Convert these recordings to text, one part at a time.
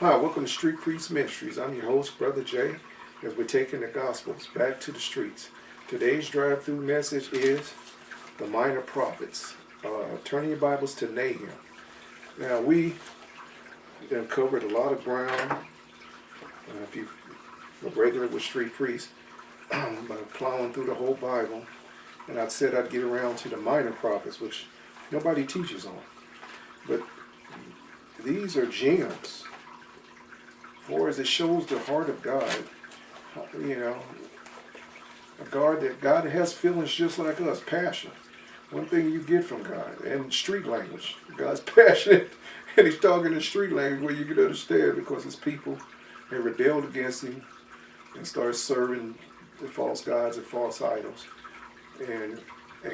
Hi, welcome to Street Priest Ministries. I'm your host, Brother Jay, as we're taking the Gospels back to the streets. Today's drive-through message is the Minor Prophets. Turning your Bibles to Nahum. Now, we have covered a lot of ground. If you're regular with Street Priests, by plowing through the whole Bible, and I said I'd get around to the Minor Prophets, which nobody teaches on. But these are gems. For as it shows the heart of God, a God that has feelings just like us, passion. One thing you get from God, and street language. God's passionate, and he's talking in street language where you can understand because his people have rebelled against him and started serving the false gods and false idols. And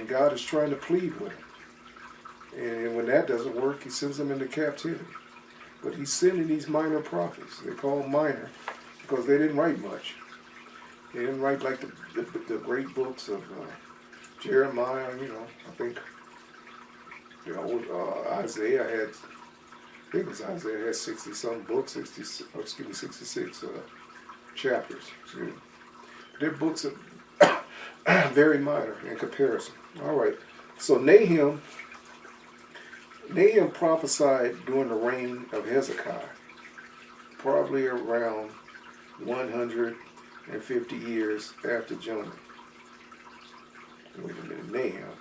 God is trying to plead with them. And when that doesn't work, he sends them into captivity. But he's sending these minor prophets. They call them minor because they didn't write much. They didn't write like the great books of Jeremiah, I think, Isaiah had, Isaiah had 60-some books, 66 chapters. Their books are very minor in comparison. All right, so Nahum prophesied during the reign of Hezekiah, probably around 150 years after Jonah. Wait a minute, Nahum.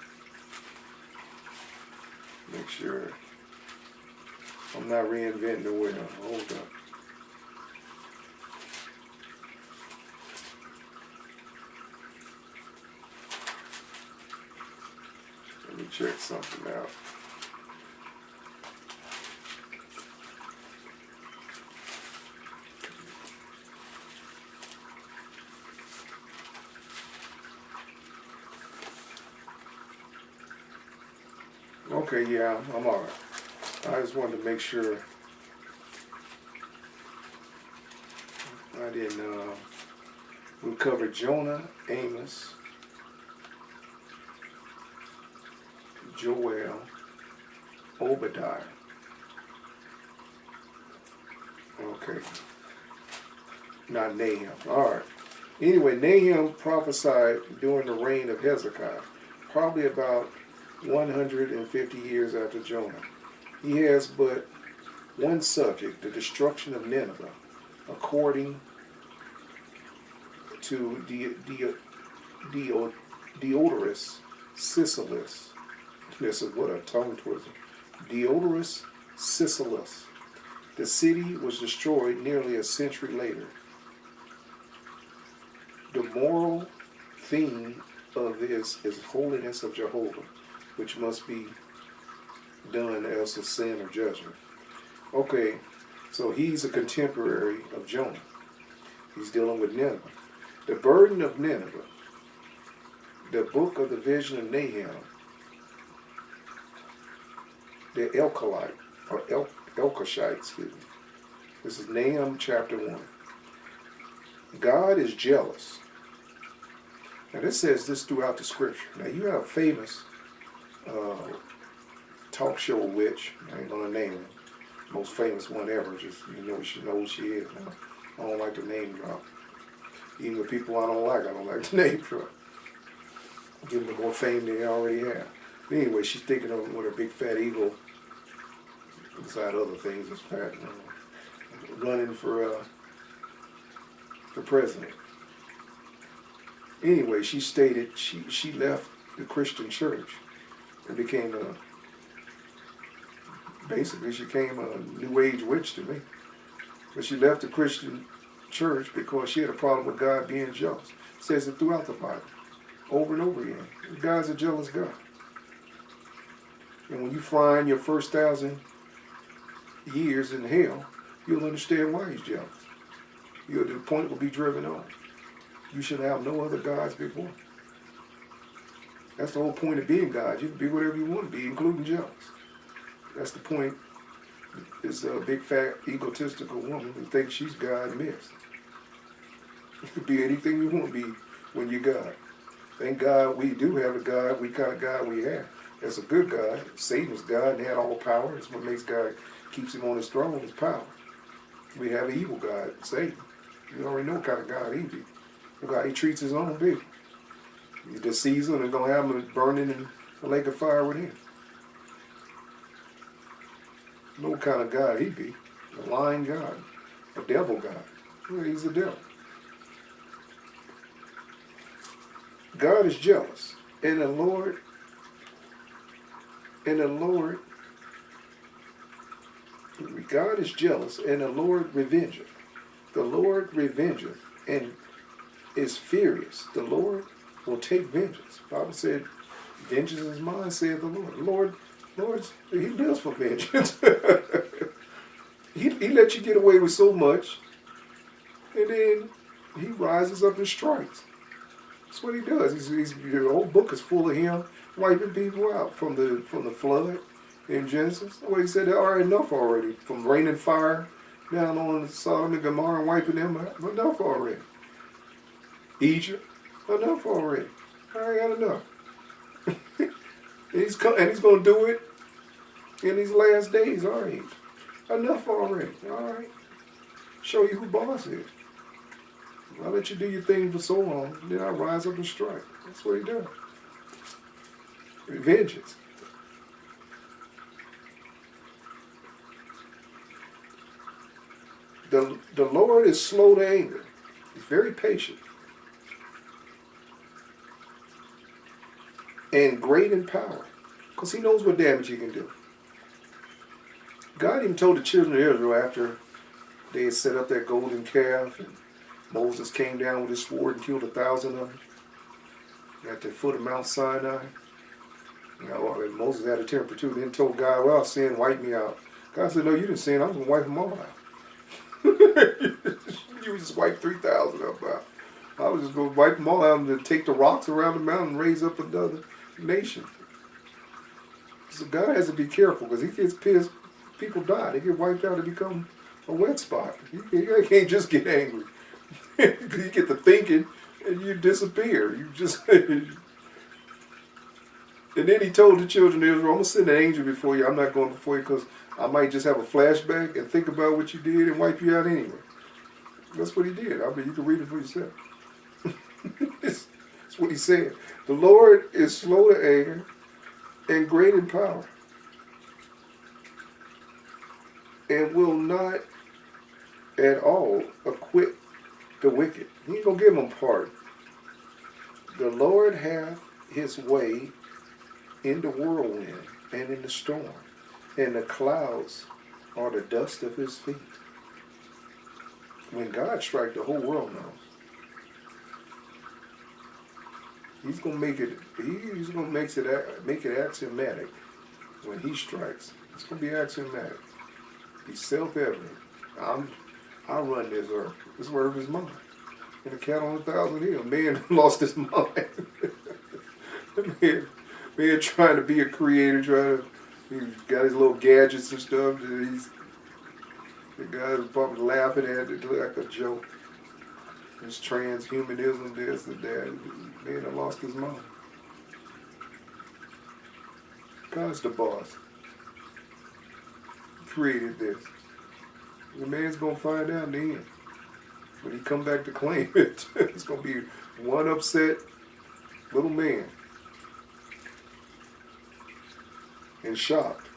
Make sure I'm not reinventing the wheel. Hold up. Let me check something out. Okay, yeah, I'm all right. I just wanted to make sure I didn't, we covered Jonah, Amos, Joel, Obadiah. Okay. Not Nahum. All right. Anyway, Nahum prophesied during the reign of Hezekiah, probably about 150 years after Jonah. He has but one subject, the destruction of Nineveh, according to Diodorus Siculus. This is what a tongue twister. Diodorus Siculus. The city was destroyed nearly a century later. The moral theme of this is holiness of Jehovah, which must be done as a sin of judgment. Okay, so he's a contemporary of Jonah. He's dealing with Nineveh. The burden of Nineveh, the book of the vision of Nahum, the Elkoshite, excuse me. This is Nahum chapter 1. God is jealous. Now this says this throughout the scripture. Now you have famous talk show witch, I ain't gonna name her, most famous one ever, just you know who she is now. I don't like to name drop. Even the people I don't like to name drop. Give them more fame than they already have. But anyway, she's thinking of with a big fat ego, beside other things, it's fat, running for president. Anyway, she stated she left the Christian church and became she came a New Age witch to me. But she left the Christian church because she had a problem with God being jealous. It says it throughout the Bible, over and over again. God's a jealous God. And when you find your first 1,000 years in hell, you'll understand why he's jealous. The point will be driven home. You should have no other gods before. That's the whole point of being God. You can be whatever you want to be, including jealous. That's the point. This big, fat, egotistical woman who thinks she's God missed. You can be anything you want to be when you're God. Thank God we do have a God, what kind of God we have. That's a good God. Satan's God and had all power. That's what makes God, keeps him on his throne, his power. We have an evil God, Satan. You already know what kind of God he be. Look how he treats his own people. He deceives them and gonna have them burning in a lake of fire with him. No kind of God he be. A lying God. A devil God. Well, he's a devil. God is jealous. And the Lord, God is jealous, and the Lord revengeth. The Lord revengeth and is furious. The Lord will take vengeance. The Bible said, vengeance is mine, saith the Lord. Lord, he lives for vengeance. he let you get away with so much, and then he rises up and strikes. That's what he does. The whole book is full of him wiping people out from the flood in Genesis. Well, he said, all right, enough already. From raining fire down on Sodom and Gomorrah and wiping them out. Enough already. Egypt, enough already. I ain't got enough. and he's going to do it in these last days, all right. Enough already. All right. Show you who boss is. I'll let you do your thing for so long, then I'll rise up and strike. That's what he does. Vengeance. The Lord is slow to anger. He's very patient. And great in power. Because he knows what damage he can do. God even told the children of Israel after they had set up that golden calf and Moses came down with his sword and killed 1,000 of them at the foot of Mount Sinai. You know, and Moses had a temper too. Then told God, well, sin, wipe me out. God said, no, you didn't sin. I was going to wipe them all out. You just wiped 3,000 of them out. I was just going to wipe them all out and take the rocks around the mountain and raise up another nation. So God has to be careful because he gets pissed. People die. They get wiped out and become a wet spot. You can't just get angry. You get to thinking and you disappear. You just... And then he told the children of Israel, I'm going to send an angel before you. I'm not going before you because I might just have a flashback and think about what you did and wipe you out anyway. That's what he did. I mean, you can read it for yourself. That's what he said. The Lord is slow to anger and great in power and will not at all acquit the wicked. He ain't going to give them pardon. The Lord hath his way in the whirlwind and in the storm, and the clouds are the dust of his feet. When God strikes, the whole world knows. He's gonna make it. He's gonna make it axiomatic when he strikes. It's gonna be axiomatic. He's self-evident. I run this earth. This earth is mine. And the cattle on 1,000 hills. Man lost his mind. Man trying to be a creator, he's got his little gadgets and stuff. The guys probably laughing at it like a joke. This transhumanism, this and that. Man done lost his mind. God's the boss. He created this. The man's going to find out in the end. When he come back to claim it, it's going to be one upset little man. And shocked.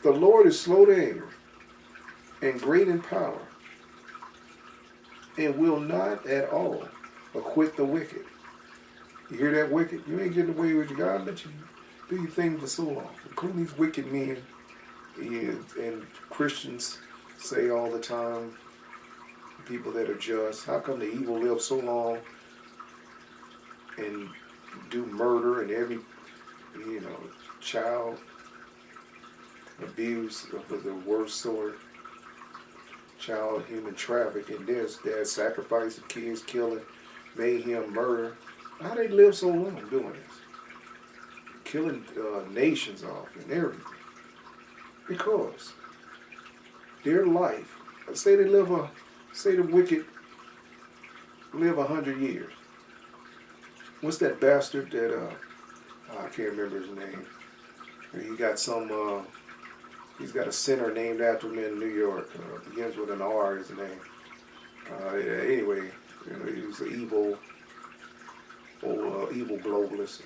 The Lord is slow to anger and great in power and will not at all acquit the wicked. You hear that, wicked? You ain't getting away with it. God let you do your thing for so long. Including these wicked men. And Christians say all the time, people that are just, how come the evil live so long and do murder and every, child abuse of the worst sort, child human trafficking, this, that, sacrifice of kids, killing, mayhem, murder. How they live so long doing this? Killing nations off and everything. Because their life, say the wicked live 100 years. What's that bastard that, I can't remember his name. He got some He's got a center named after him in New York. Begins with an R, his name. Anyway, he was an evil globalist.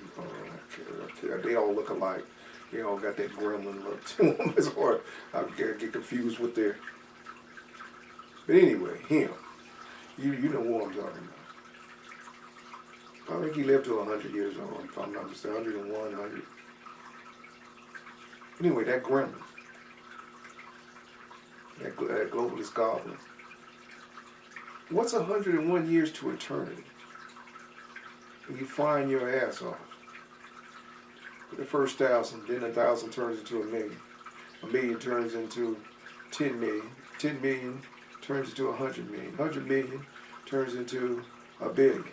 They all look alike. They all got that gremlin look to them. It's hard. I get confused with their. But anyway, him. You know who I'm talking about. I think he lived to 100 years old, if I'm not mistaken, 101, 100. Anyway, that gremlin, that globalist goblin. What's 101 years to eternity? You flying your ass off. The first 1,000, then 1,000 turns into 1,000,000. 1,000,000 turns into 10 million. 10 million turns into 100 million. 100 million turns into 1,000,000,000.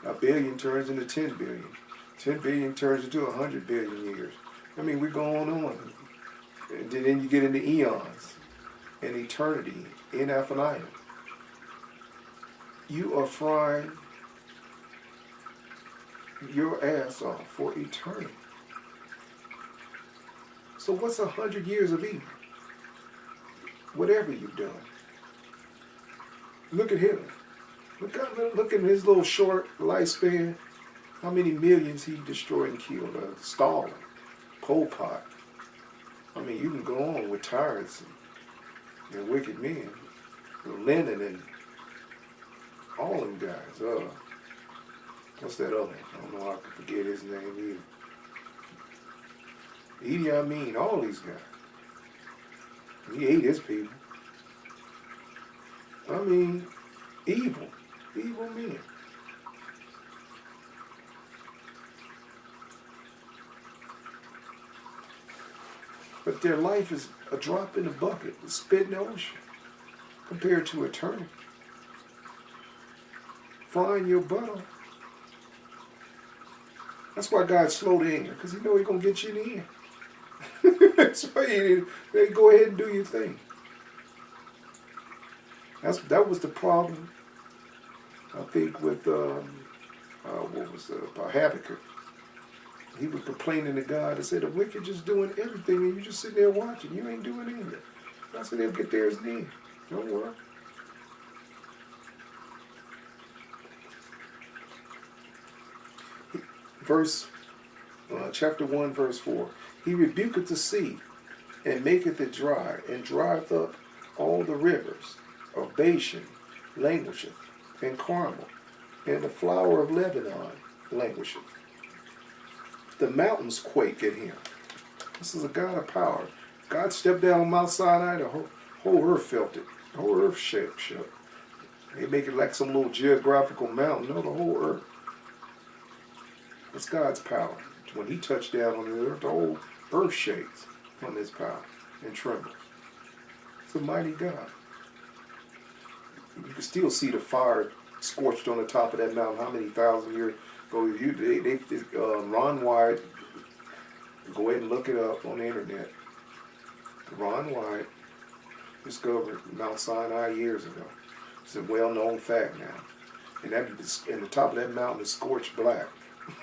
1,000,000,000 turns into 10 billion. 10 billion turns into 100 billion years. I mean, we're going on. And then you get into eons and eternity, infinitum. You are frying your ass off for eternity. So what's 100 years of evil? Whatever you've done. Look at Hitler. Look at his little short lifespan. How many millions he destroyed and killed. Stalin, Pol Pot. I mean, you can go on with tyrants and wicked men. Lenin and all them guys. What's that other one? I don't know how I can forget his name either. Idi Amin, all these guys. He ate his people. I mean, evil men. But their life is a drop in the bucket, a spit in the ocean, compared to eternity. Frying your butt off. That's why God's slow to anger, because he knows he's going to get you in the end. That's why they go ahead and do your thing. That was the problem, I think, with Habakkuk. He was complaining to God and said, the wicked just doing everything and you just sitting there watching. You ain't doing anything. I said, they'll get theirs then. Don't worry. Chapter 1, verse 4. He rebuketh the sea, and maketh it dry, and drieth up all the rivers of Bashan languisheth, and Carmel, and the flower of Lebanon languisheth. The mountains quake at him. This is a God of power. God stepped down on Mount Sinai, the whole earth felt it. The whole earth shook. They make it like some little geographical mountain. No, the whole earth. It's God's power. When he touched down on the whole earth shakes from his power and trembles. It's a mighty God. You can still see the fire scorched on the top of that mountain. How many thousand years ago? Ron White, go ahead and look it up on the internet. Ron White discovered Mount Sinai years ago. It's a well-known fact now. And the top of that mountain is scorched black.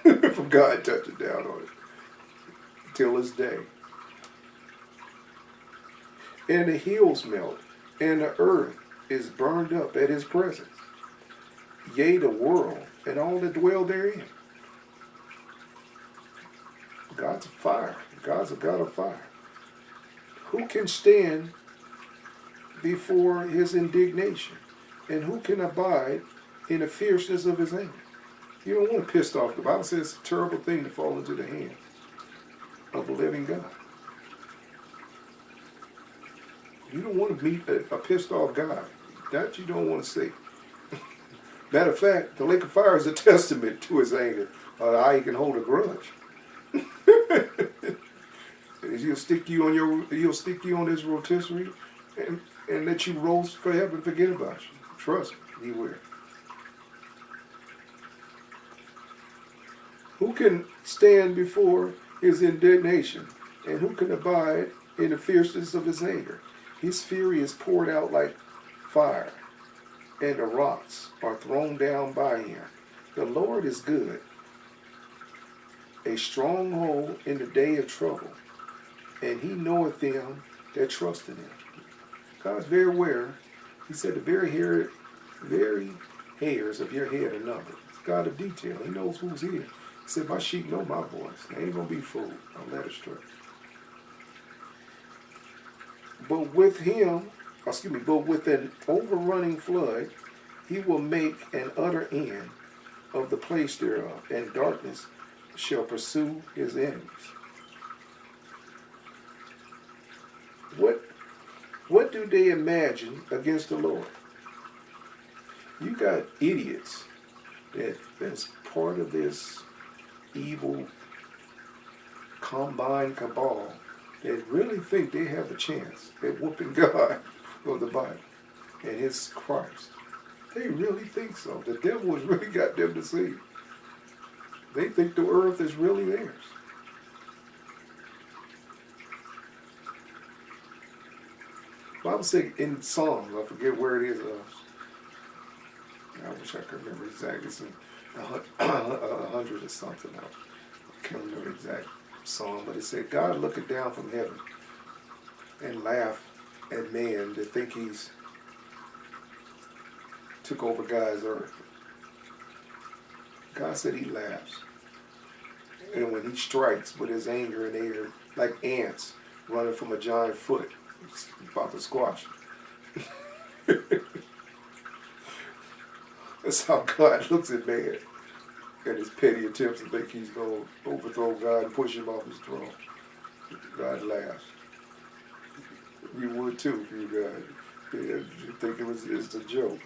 From God touching down on it. Till this day. And the hills melt, and the earth is burned up at his presence. Yea, the world, and all that dwell therein. God's a fire. God's a God of fire. Who can stand before his indignation? And who can abide in the fierceness of his anger? You don't want to piss off. The Bible says it's a terrible thing to fall into the hands of the living God. You don't want to meet a pissed off God. That you don't want to see. Matter of fact, the lake of fire is a testament to his anger, how he can hold a grudge. He'll stick you on this rotisserie and let you roast forever and forget about you. Trust me, he will. Who can stand before his indignation, and who can abide in the fierceness of his anger? His fury is poured out like fire, and the rocks are thrown down by him. The Lord is good, a stronghold in the day of trouble, and he knoweth them that trust in him. God's very aware. He said the very hairs of your head are numbered. It's God of detail. He knows who's here. He said, my sheep know my voice. They ain't going to be fooled. I'm led astray. But with an overrunning flood, he will make an utter end of the place thereof, and darkness shall pursue his enemies. What do they imagine against the Lord? You got idiots that's part of this evil combined cabal that really think they have a chance at whooping God of the Bible and his Christ. They really think so. The devil has really got them deceived. They think the earth is really theirs. The Bible says in Psalms, I forget where it is. I wish I could remember exactly. It's in 100 or something. I can't remember the exact psalm, but it said, God looketh down from heaven and laugh at man that think he's took over God's earth. God said he laughs. And when he strikes with his anger in the air, like ants running from a giant foot, he's about to squash him. That's how God looks at man and his petty attempts to think he's going to overthrow God and push him off his throne. God laughs. You would too if you were God. You think it's a joke.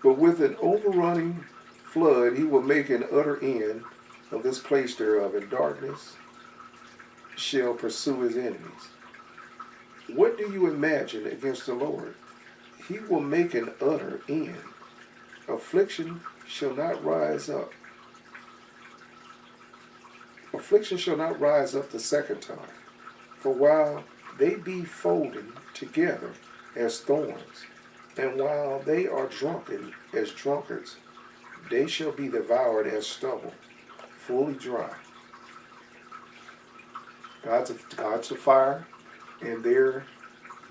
But with an overrunning flood, he will make an utter end of this place thereof, and darkness shall pursue his enemies. What do you imagine against the Lord? He will make an utter end. Affliction shall not rise up. Affliction shall not rise up the second time. For while they be folded together as thorns, and while they are drunken as drunkards, they shall be devoured as stubble, fully dry. God's a fire, and they're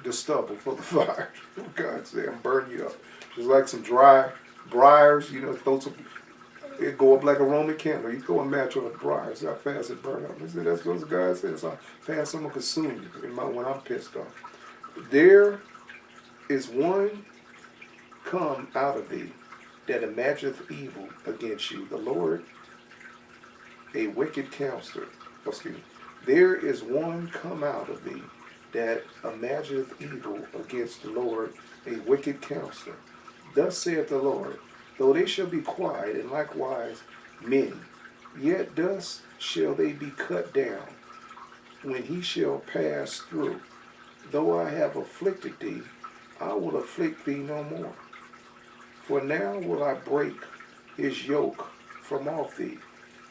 the stubble for the fire. God said, I'm burning you up. Just like some dry briars, it go up like a Roman candle. You go and match on the briars, how fast it burn up. He said, that's what God said. It's how fast someone consume you when I'm pissed off. There is one come out of thee that imagineth evil against you, the Lord, a wicked counselor. There is one come out of thee that imagineth evil against the Lord, a wicked counselor. Thus saith the Lord, though they shall be quiet, and likewise many, yet thus shall they be cut down, when he shall pass through. Though I have afflicted thee, I will afflict thee no more. For now will I break his yoke from off thee,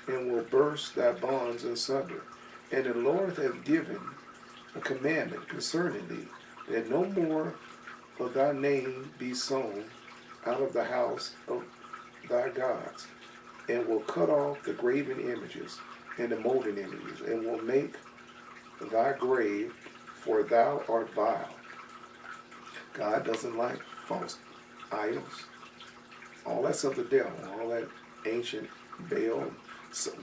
and will burst thy bonds asunder. And the Lord hath given a commandment concerning thee, that no more of thy name be sown out of the house of thy gods, and will cut off the graven images and the molten images, and will make thy grave, for thou art vile. God doesn't like false idols. All that's of the devil, all that ancient Baal,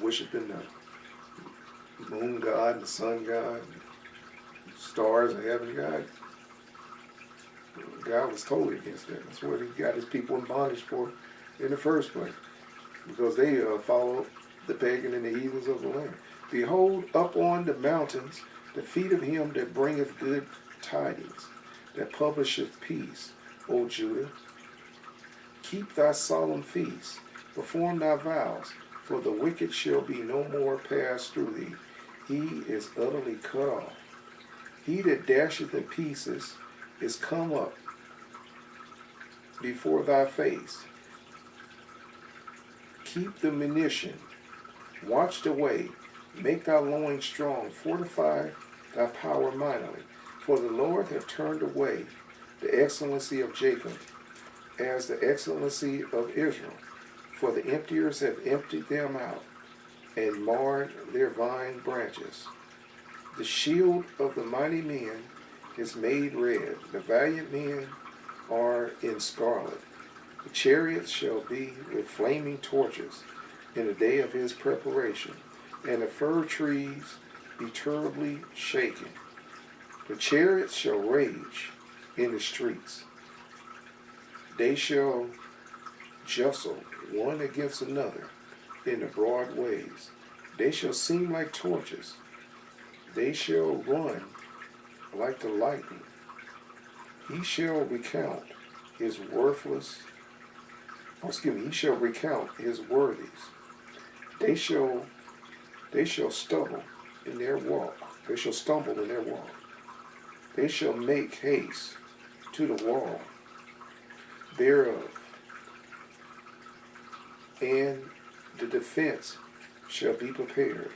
worshiping the moon god, the sun god, stars, the heaven god. God was totally against that. That's what he got his people in bondage for in the first place, because they followed the pagan and the heathens of the land. Behold, up on the mountains the feet of him that bringeth good tidings, that publisheth peace, O Judah. Keep thy solemn feasts, perform thy vows, for the wicked shall be no more passed through thee. He is utterly cut off. He that dasheth in pieces is come up before thy face. Keep the munition, watch the way, make thy loins strong, fortify thy power mightily. For the Lord hath turned away the excellency of Jacob, as the excellency of Israel. For the emptiers have emptied them out, and marred their vine branches. The shield of the mighty men is made red. The valiant men are in scarlet. The chariots shall be with flaming torches in the day of his preparation, and the fir trees be terribly shaken. The chariots shall rage in the streets. They shall jostle one against another in the broad ways. They shall seem like torches. They shall run like the lightning. He shall recount his he shall recount his worthies. They shall stumble in their walk. They shall stumble in their walk. They shall make haste to the wall thereof, and the defense shall be prepared.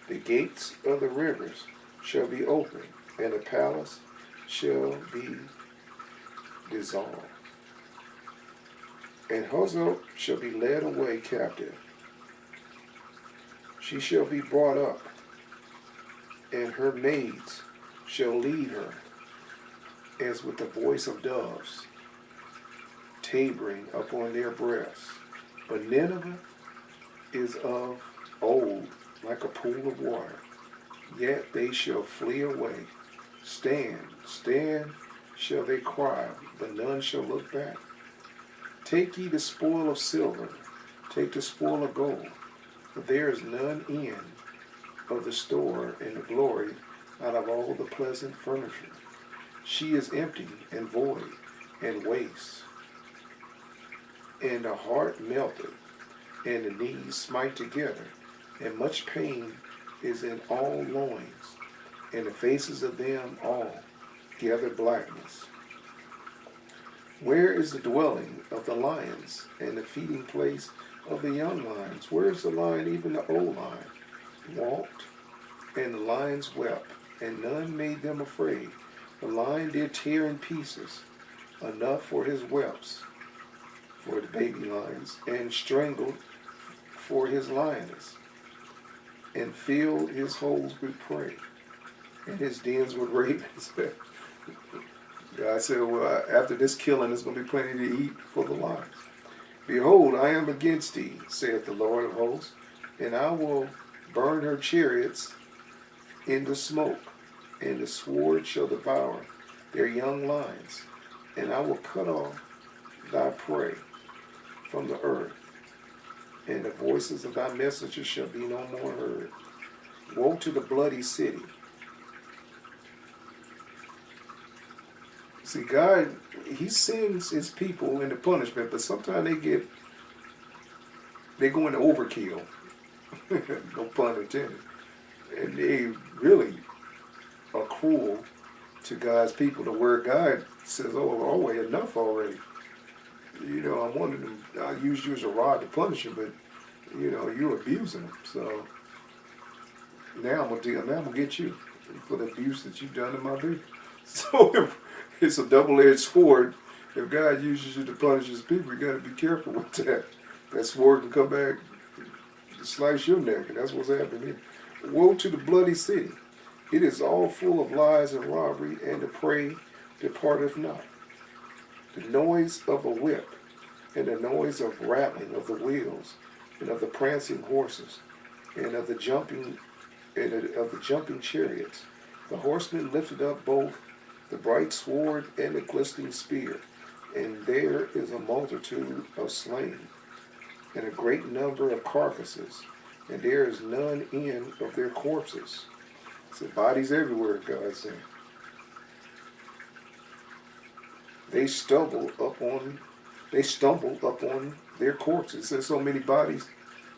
The gates of the rivers shall be opened, and the palace shall be dissolved. And Hazael shall be led away captive. She shall be brought up, and her maids shall lead her, as with the voice of doves, tabering upon their breasts. But Nineveh is of old like a pool of water, yet they shall flee away. Stand, stand, shall they cry, but none shall look back. Take ye the spoil of silver, take the spoil of gold, for there is none end of the store and the glory out of all the pleasant furniture. She is empty and void and waste, and the heart melted, and the knees smite together, and much pain is in all loins, and the faces of them all gather blackness. Where is the dwelling of the lions, and the feeding place of the young lions? Where is the lion, even the old lion? Walked, and the lions wept, and none made them afraid. The lion did tear in pieces, enough for his whelps, for the baby lions, and strangled for his lioness, and filled his holes with prey, and his dens with ravens. God said, well, after this killing, there's going to be plenty to eat for the lions. Behold, I am against thee, saith the Lord of hosts, and I will burn her chariots in the smoke, and the sword shall devour their young lions, and I will cut off thy prey from the earth, and the voices of thy messengers shall be no more heard. Woe to the bloody city! See, God, he sends his people into punishment, but sometimes they go into overkill. No pun intended. And they really are cruel to God's people to where God says, oh, wait, enough already. You know, I wanted them, I used you as a rod to punish you, but, you know, you're abusing them. So now I'm gonna get you for the abuse that you've done to my people. So it's a double-edged sword. If God uses you to punish his people, you got to be careful with that. That sword can come back and slice your neck, and that's what's happening here. Woe to the bloody city! It is all full of lies and robbery, and the prey departeth not. The noise of a whip, and the noise of rattling of the wheels, and of the prancing horses, and of the jumping chariots. The horsemen lifted up both the bright sword and the glistening spear, and there is a multitude of slain, and a great number of carcasses, and there is none end of their corpses. So bodies everywhere, God said. They stumble upon their corpses. There's so many bodies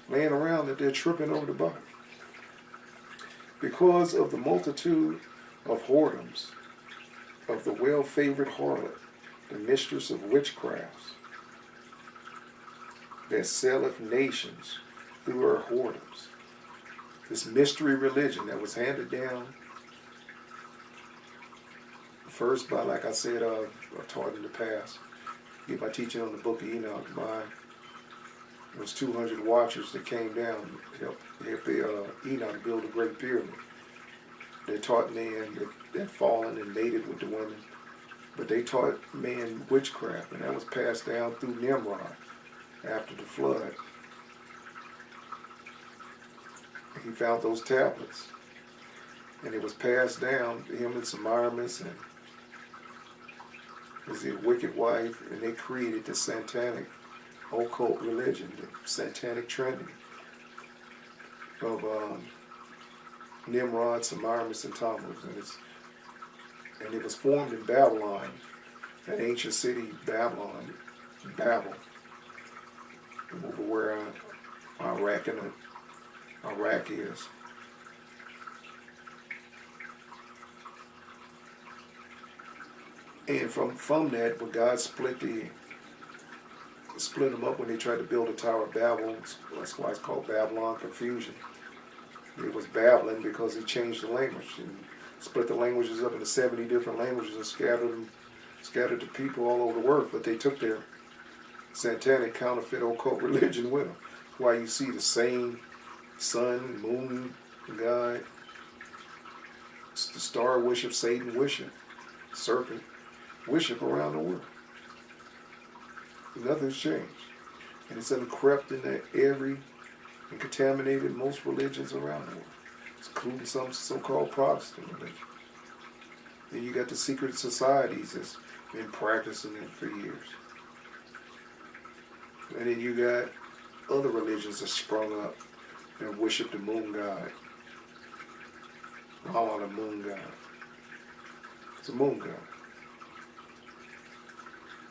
laying around that they're tripping over the body. Because of the multitude of whoredoms, of the well-favored harlot, the mistress of witchcrafts, that selleth nations through her whoredoms. This mystery religion that was handed down first by, like I said, I taught in the past, get my teaching on the book of Enoch, those 200 watchers that came down to help Enoch build a great pyramid. They taught man that fallen and mated with the women. But they taught man witchcraft, and that was passed down through Nimrod after the flood. He found those tablets, and it was passed down to him and Semiramis and his wicked wife, and they created the satanic occult religion, the satanic trinity of Nimrod, Semiramis, and Tammuz, and it was formed in Babylon, that ancient city Babylon, Babel, over where Iraq is. And from that, when God split them up when they tried to build the Tower of Babel, that's why it's called Babylon Confusion. It was babbling because he changed the language and split the languages up into 70 different languages and scattered the people all over the world. But they took their satanic counterfeit occult religion with them. That's why you see the same sun, moon, God, the star worship, Satan worship, serpent worship around the world. Nothing's changed. And it's crept into and contaminated most religions around the world, including some so-called Protestant religion. Then you got the secret societies that's been practicing it for years. And then you got other religions that sprung up and worship the moon god. All on the moon god. It's a moon god.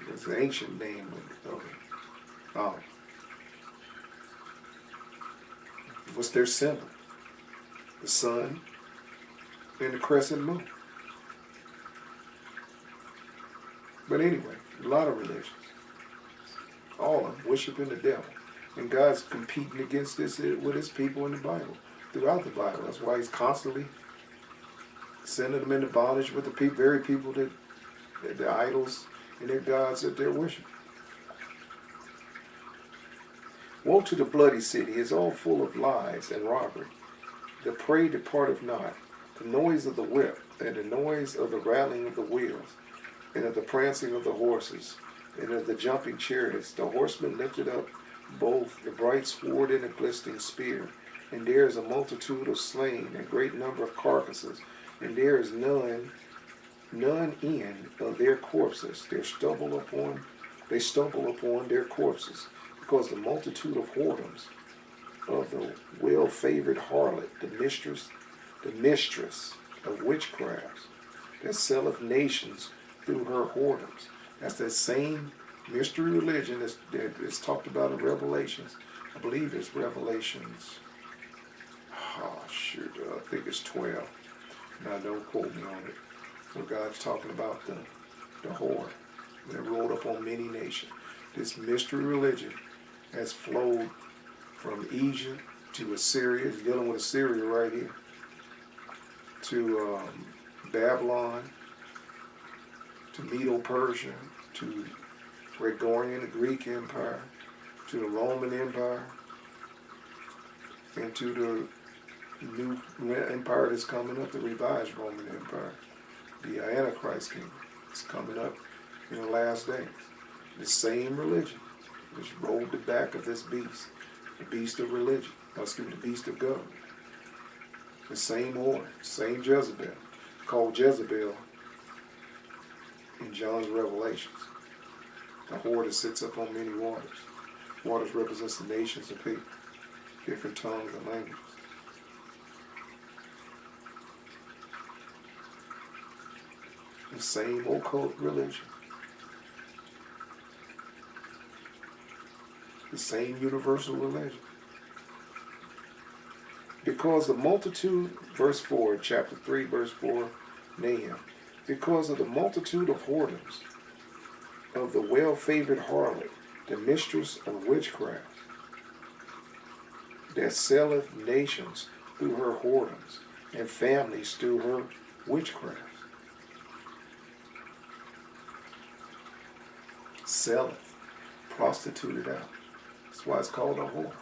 It's the ancient name of it. What's their symbol? The sun and the crescent moon. But anyway, a lot of religions, all of them worshiping the devil. And God's competing against this with his people in the Bible, throughout the Bible. That's why he's constantly sending them into bondage with the very people that the idols and their gods that they're worshiping. Woe to the bloody city, is all full of lies and robbery. The prey departeth not. The noise of the whip, and the noise of the rattling of the wheels, and of the prancing of the horses, and of the jumping chariots. The horsemen lifted up both the bright sword and the glistening spear. And there is a multitude of slain, and great number of carcasses, and there is none in of their corpses. They stumble upon their corpses, because the multitude of whoredoms of the well-favored harlot, the mistress of witchcrafts, that selleth nations through her whoredoms. That's that same mystery religion that is talked about in Revelations. I believe it's Revelations. I think it's 12. Now don't quote me on it. Where God's talking about the whore that rolled up on many nations. This mystery religion has flowed from Egypt to Assyria. It's dealing with Assyria right here. To Babylon, to Medo-Persia, to Gregorian, the Greek Empire, to the Roman Empire, and to the new empire that's coming up, the revised Roman Empire, the Antichrist kingdom. It's coming up in the last days. The same religion which rolled the back of this beast, the beast of religion, the beast of government. The same whore, same Jezebel, called Jezebel in John's Revelations. The whore that sits up on many waters. Waters represents the nations of people, different tongues and languages. The same occult religion. The same universal religion. Because the multitude, verse 4, chapter 3, verse 4, Nahum, because of the multitude of whoredoms, of the well-favored harlot, the mistress of witchcraft, that selleth nations through her whoredoms, and families through her witchcraft. Selleth, prostituted out. That's why it's called a whore.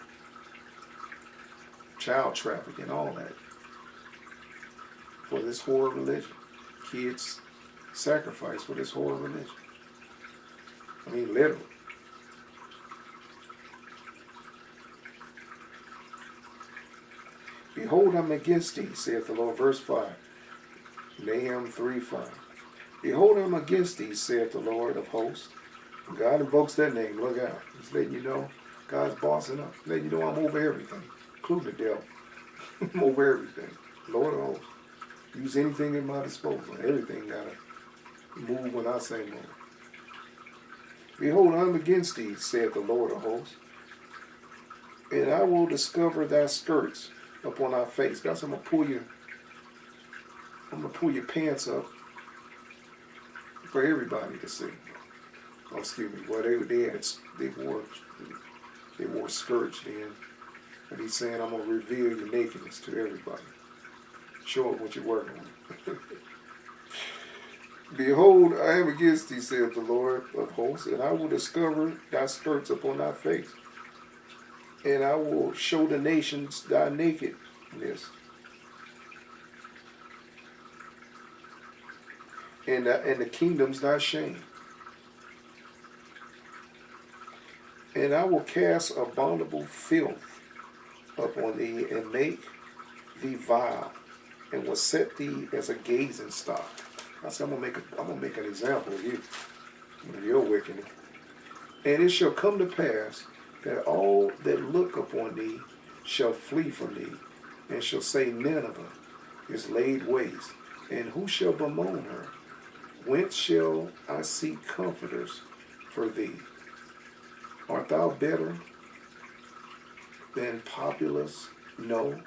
Child trafficking, all that. for this horrible religion. Kids sacrifice for this horrible religion. I mean, literally. Behold, I'm against thee, saith the Lord. Verse 5. Nahum 3:5. Behold, I'm against thee, saith the Lord of hosts. When God invokes that name, look out. He's letting you know God's bossing up. Letting you know I'm over everything, including the devil. I'm over everything. Lord of hosts. Use anything at my disposal. Everything got to move when I say move. Behold, I'm against thee, saith the Lord of hosts. And I will discover thy skirts upon thy face. God said, I'm gonna pull your pants up for everybody to see. Oh, excuse me. Well, they wore skirts then, but he's saying I'm gonna reveal your nakedness to everybody. Show it what you're working on. Behold, I am against thee, saith the Lord of hosts, and I will discover thy skirts upon thy face, and I will show the nations thy nakedness, and the kingdoms thy shame. And I will cast abominable filth upon thee, and make thee vile, and will set thee as a gazing stock. I said, I'm gonna make an example of you, of your wickedness. And it shall come to pass that all that look upon thee shall flee from thee, and shall say, Nineveh is laid waste, and who shall bemoan her? Whence shall I seek comforters for thee? Art thou better than Populus? No,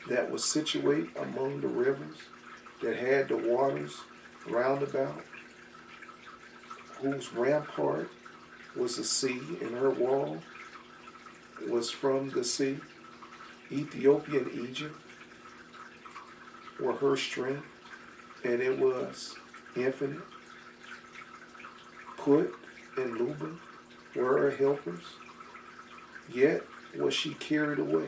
that was situate among the rivers, that had the waters round about, whose rampart was the sea, and her wall was from the sea. Ethiopia and Egypt were her strength, and it was infinite. Put and Luban were her helpers, yet was she carried away.